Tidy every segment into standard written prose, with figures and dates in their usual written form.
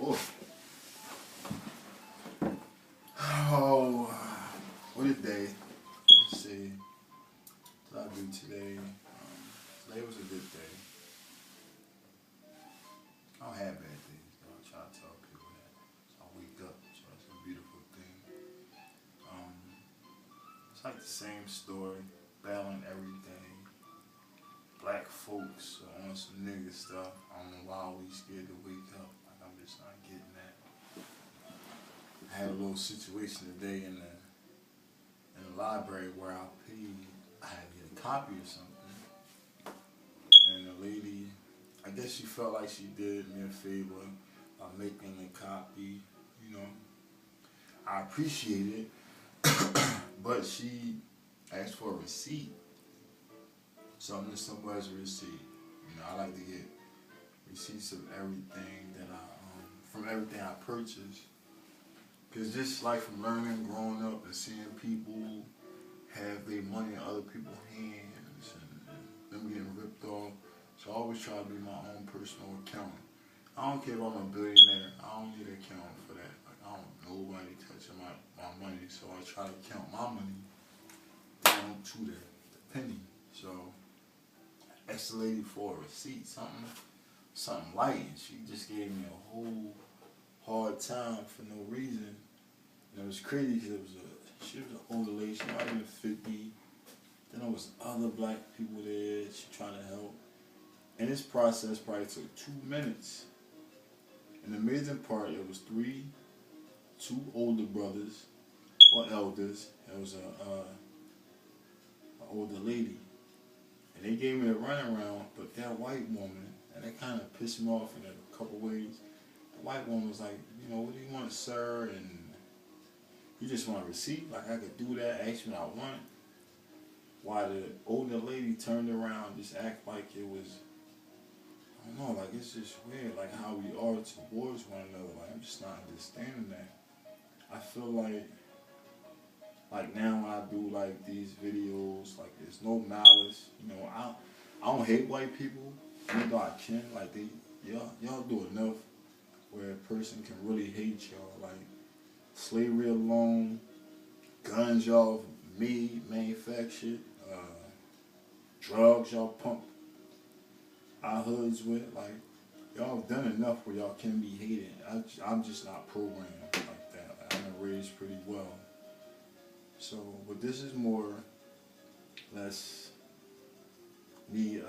Oh, oh, what a day. Let's see. What did I do today? Today was a good day. I don't have bad days, though. I try to tell people that. So I wake up, so it's a beautiful thing. It's like the same story, battling every day. Black folks are on some nigga stuff. I don't know why we scared to wake up. Like, I'm just not getting that. I had a little situation today in the library where I had to get a copy or something, and the lady, I guess she felt like she did me a favor by making a copy. You know, I appreciate it, but she asked for a receipt. So I'm just somewhere's a receipt. You know, I like to get receipts of everything that from everything I purchase. Cause just like from learning, growing up, and seeing people have their money in other people's hands and them getting ripped off. So I always try to be my own personal accountant. I don't care if I'm a billionaire. I don't need an accountant for that. Like, I don't want nobody touching my money. So I try to count my money down to the penny. So I asked the lady for a receipt, something light, and she just gave me a whole hard time for no reason. And it was crazy because she was an older lady. She might have been 50. Then there was other black people there. She trying to help. And this process probably took 2 minutes. And the amazing part, it was two older brothers or elders. It was an older lady. And they gave me a runaround, but that white woman, and that kind of pissed me off in a couple ways. The white woman was like, you know, what do you want, sir? And you just want a receipt? Like I could do that, ask me what I want. While the older lady turned around, just act like it was, I don't know, like it's just weird, like how we are towards one another. Like I'm just not understanding that. I feel like now when I do like these videos, like there's no malice. You know, I don't hate white people, even though I can. Like y'all do enough where a person can really hate y'all. Like slavery alone, guns y'all manufactured, drugs y'all pump our hoods with. Like y'all have done enough where y'all can be hated. I'm just not programmed like that. Like, I've been raised pretty well. So, but this is more or less me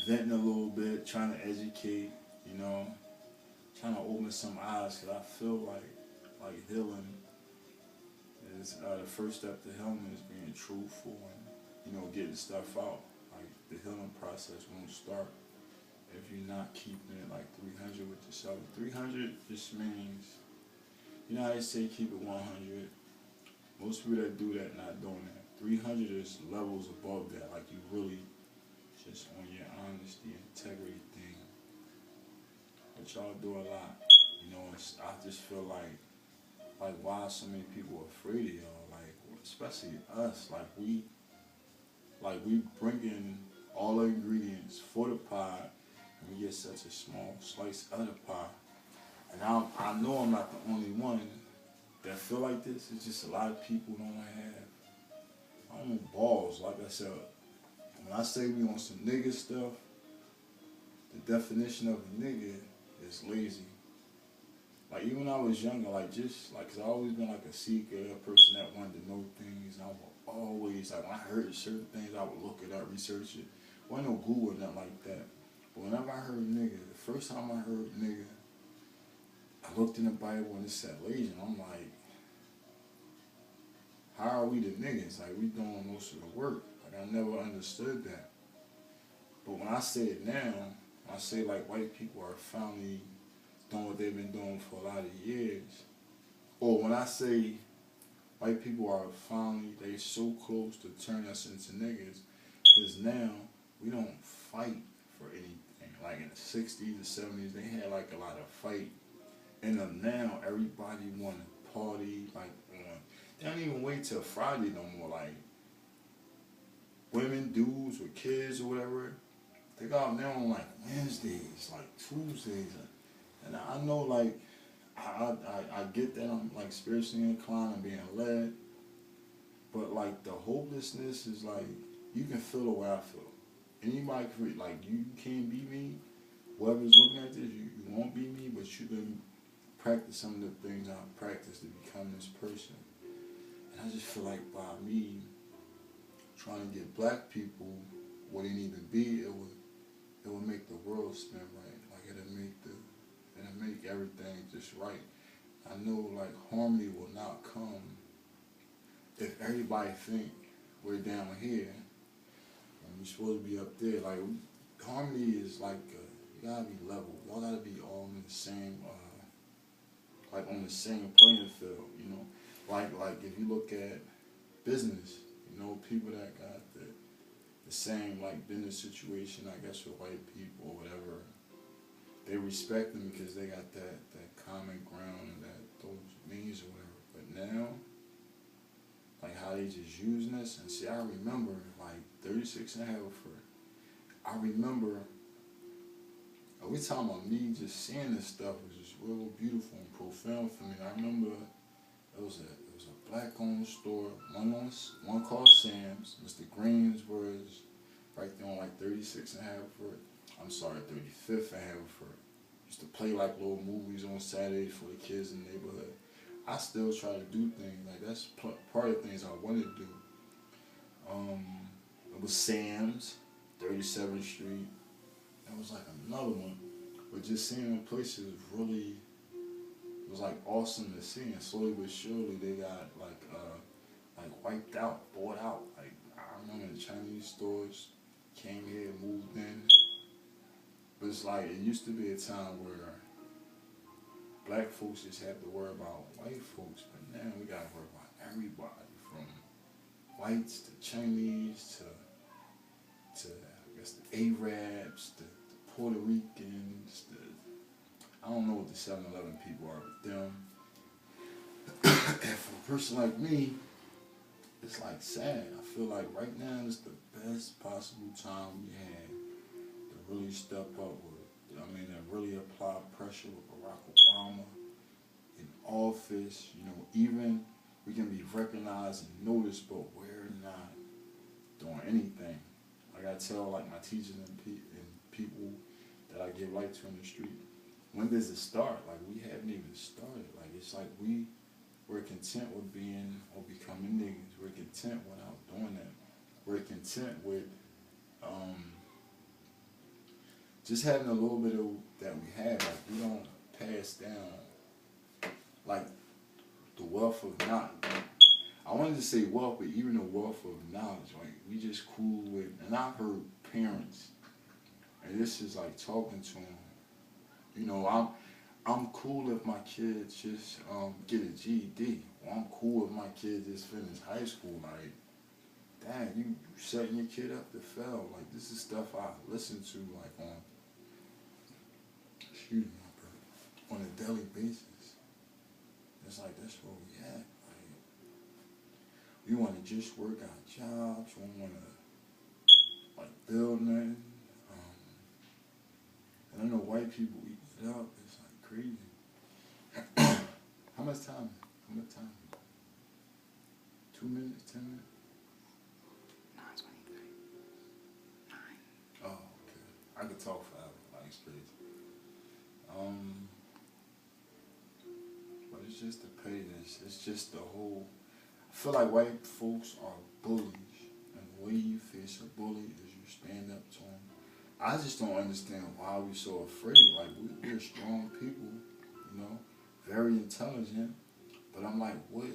venting a little bit, trying to educate, you know, trying to open some eyes, because I feel like healing is the first step to healing is being truthful and, you know, getting stuff out. Like the healing process won't start if you're not keeping it like 300 with yourself. 300 just means, you know how they say keep it 100. Most people that do that not doing that. 300 is levels above that. Like you really just on your honesty, integrity thing. But y'all do a lot. You know, I just feel like why so many people afraid of y'all? Like especially us. Like we bring in all the ingredients for the pie, and we get such a small slice of the pie. And I know I'm not the only one that feel like this. It's just a lot of people don't have, I don't know, balls. Like I said, when I say we on some nigga stuff, the definition of a nigga is lazy. Like even when I was younger, like just like, cause I always been like a seeker, a person that wanted to know things. And I would always, like when I heard certain things, I would look it up, research it. Wasn't no Google or nothing like that. But whenever I heard nigga, the first time I heard nigga, I looked in the Bible and it said lazy. And I'm like, how are we the niggas? Like we doing most of the work. Like I never understood that. But when I say it now, I say like white people are finally doing what they've been doing for a lot of years. Or when I say white people are finally, they so close to turn us into niggas, because now we don't fight for anything. Like in the 60s and 70s, they had like a lot of fight. And now everybody want to party, like they don't even wait till Friday no more. Like women, dudes with kids or whatever, they go out now on like Wednesdays. it's like Tuesdays, and I know like I get that I'm like spiritually inclined and being led, but like the hopelessness is like you can feel the way I feel. Anybody can like you can't be me. Whoever's looking at this, you won't be me, but you can practice some of the things I practice to become this person. And I just feel like by me trying to get black people where they need to be, it would make the world spin right. Like it'll make everything just right. I know like harmony will not come if everybody think we're down here and we're supposed to be up there. Like harmony is like you gotta be level. Y'all gotta be all in the same like on the same playing field. You know, like if you look at business, you know, people that got the same like business situation, I guess, with white people or whatever, they respect them because they got that common ground and those means or whatever. But now, like how they just using this, and see, I remember like 36 and a half for, I remember, we talking about me just seeing this stuff was just real beautiful and profound for me. I remember it was a black owned store, one called Sam's. Mr. Green's was right there on like 36 and Haverford. I'm sorry, 35th and Haverford. Used to play like little movies on Saturdays for the kids in the neighborhood. I still try to do things like that's part of the things I wanted to do. It was Sam's, 37th Street. There was like another one, but just seeing them places really, it was like awesome to see. And slowly but surely they got like wiped out, bought out. Like I remember the Chinese stores came here, moved in. But it's like it used to be a time where black folks just had to worry about white folks, but now we gotta worry about everybody, from whites to Chinese to I guess the Arabs, the Puerto Ricans, I don't know what the 7-Eleven people are with them. And for a person like me, it's like sad. I feel like right now is the best possible time we had to really step up with, I mean, to really apply pressure with Barack Obama in office. You know, even we can be recognized and noticed, but we're not doing anything. Like I tell like my teachers and people that I give light to in the street, when does it start? Like we haven't even started. Like it's like we're content with being or becoming niggas. We're content without doing that. We're content with just having a little bit of that we have. Like we don't pass down like the wealth of knowledge. I wanted to say wealth, but even the wealth of knowledge. Like we just cool with, and I've heard parents, and this is like talking to them. You know, I'm cool if my kids just get a GED. Or I'm cool if my kids just finish high school. Like, dang, you setting your kid up to fail. Like, this is stuff I listen to, like, on, excuse me, bro, on a daily basis. It's like, that's where we at. Like, we want to just work our jobs. We don't want to, like, build nothing. And I know white people eat it up. It's like crazy. How much time? 2 minutes? 10 minutes? 9:23. 9. Oh, okay. I could talk forever. Like it's crazy. But it's just the pettiness. It's just the whole. I feel like white folks are bullies, and the way you face a bully is you stand up to them. I just don't understand why we're so afraid. Like, we're strong people, you know, very intelligent. But I'm like, what?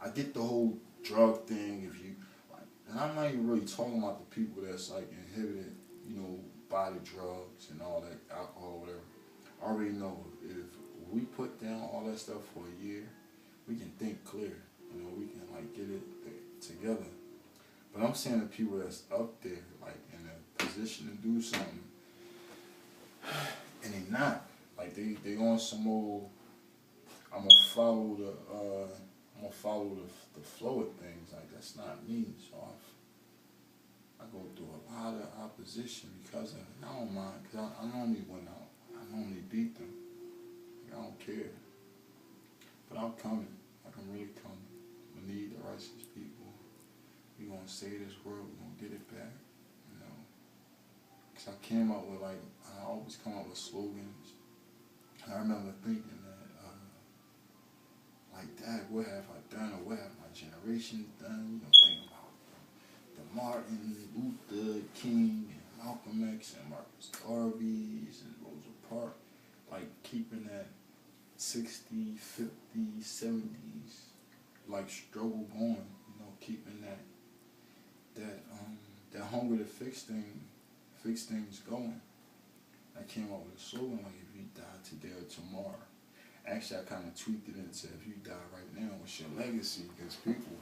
I get the whole drug thing, if you, like, and I'm not even really talking about the people that's, like, inhibited, you know, by the drugs and all that, alcohol, whatever. I already know if we put down all that stuff for a year, we can think clear. You know, we can, like, get it together. But I'm saying the people that's up there, like, in a position to do something, and they not. Like, they on some old, I'm gonna follow the flow of things. Like, that's not me. So I go through a lot of opposition because of it. I don't mind, because I normally win out. I normally beat them. Like, I don't care. But I'm coming. Like, I'm really coming. We need the righteous people. We gonna save this world. We gonna get it back. You know. Because I came up with, like, I always come up with slogans. I remember thinking that, like, Dad, what have I done, or what have my generation done? You know, thinking about the Martin Luther King and Malcolm X and Marcus Garvey's and Rosa Parks, like keeping that 60s, 50s, 70s like struggle going, you know, keeping that hunger to fix things going. I came up with a slogan like, if you die today or tomorrow. Actually, I kind of tweaked it and said, if you die right now, what's your legacy? Because people,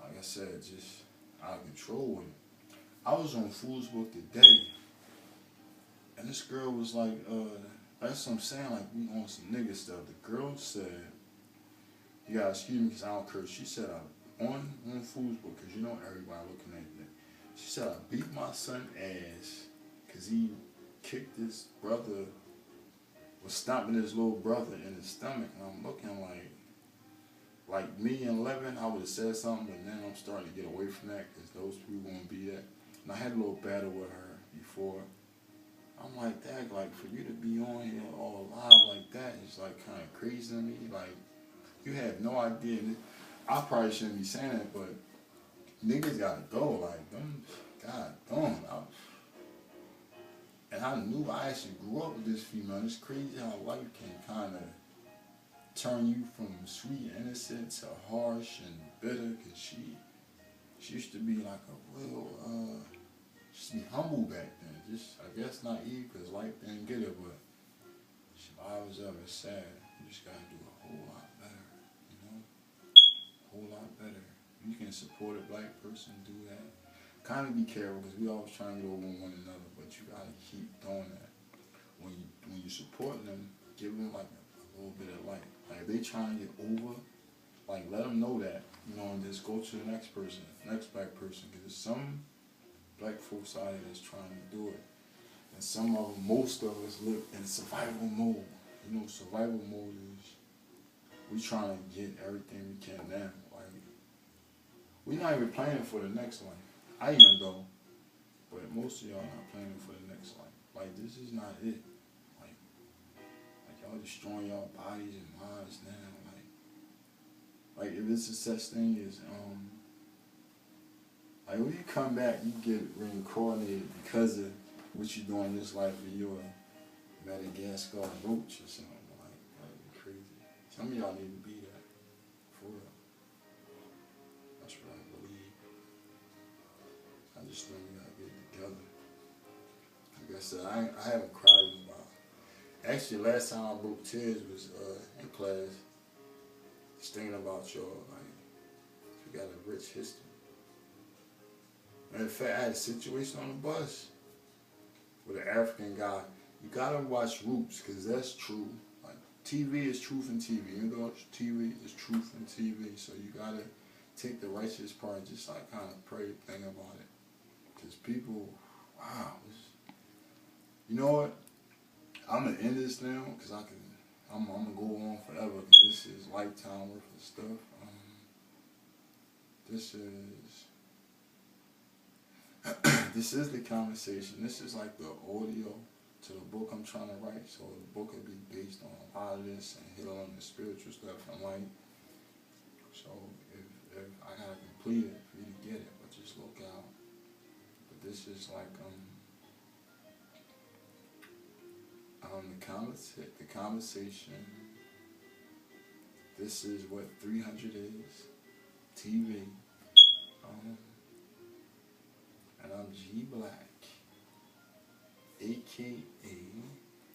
like I said, just out of control with it. I was on Fool's Book today, and this girl was like, that's what I'm saying, like, we on some nigga stuff. The girl said, you gotta excuse me because I don't curse. She said, on Fool's Book, because you know everybody looking at that. She said, I beat my son ass because he kicked his brother, was stomping his little brother in his stomach, and I'm looking like me and Levin, I would have said something, but then I'm starting to get away from that because those people won't be that. And I had a little battle with her before. I'm like, Dad, like, for you to be on here all live like that is like kind of crazy to me. Like, you have no idea. I probably shouldn't be saying that, but niggas gotta go. Like, them, God damn. And I knew I actually grew up with this female. It's crazy how life can kind of turn you from sweet and innocent to harsh and bitter, because she used to be like a real, she used to be humble back then. Just, I guess, naive because life didn't get her, but I was ever sad. You just gotta do a whole lot better, you know? A whole lot better. You can support a black person, do that. Kind of be careful because we always trying to get over one another, but you gotta keep doing that. When you support them, give them like a little bit of light. Like if they trying to get over, like let them know that, you know, and just go to the next person, next black person, because there's some black folks out here that's trying to do it, and some of them, most of us live in survival mode. You know, survival mode is we trying to get everything we can now. Like we're not even planning for the next life. I am though, but most of y'all not planning for the next life. Like this is not it. Like y'all destroying y'all bodies and minds now. Like if it's a such thing as like when you come back, you get reincarnated because of what you doing in this life, or you're a Madagascar roach or something. Like that'd be crazy. Some of y'all need to be that for real. That's what I believe. I just think we gotta get it together. Like I said, I haven't cried in a while. Actually, last time I broke tears was in class. Just thinking about y'all, like, you got a rich history. In fact, I had a situation on the bus with an African guy. You gotta watch Roots, because that's true. Like, TV is truth in TV. You know, TV is truth in TV. So you gotta take the righteous part and just like kind of pray, think about it. Because people, wow. You know what? I'm gonna end this now, because I'm gonna go on forever, because this is lifetime worth of stuff. This is the conversation. This is like the audio to the book I'm trying to write. So the book will be based on a lot of this and healing the spiritual stuff and light. So if I gotta complete it for you to get it, but just look out. But this is like the conversation. This is what 300 is. TV.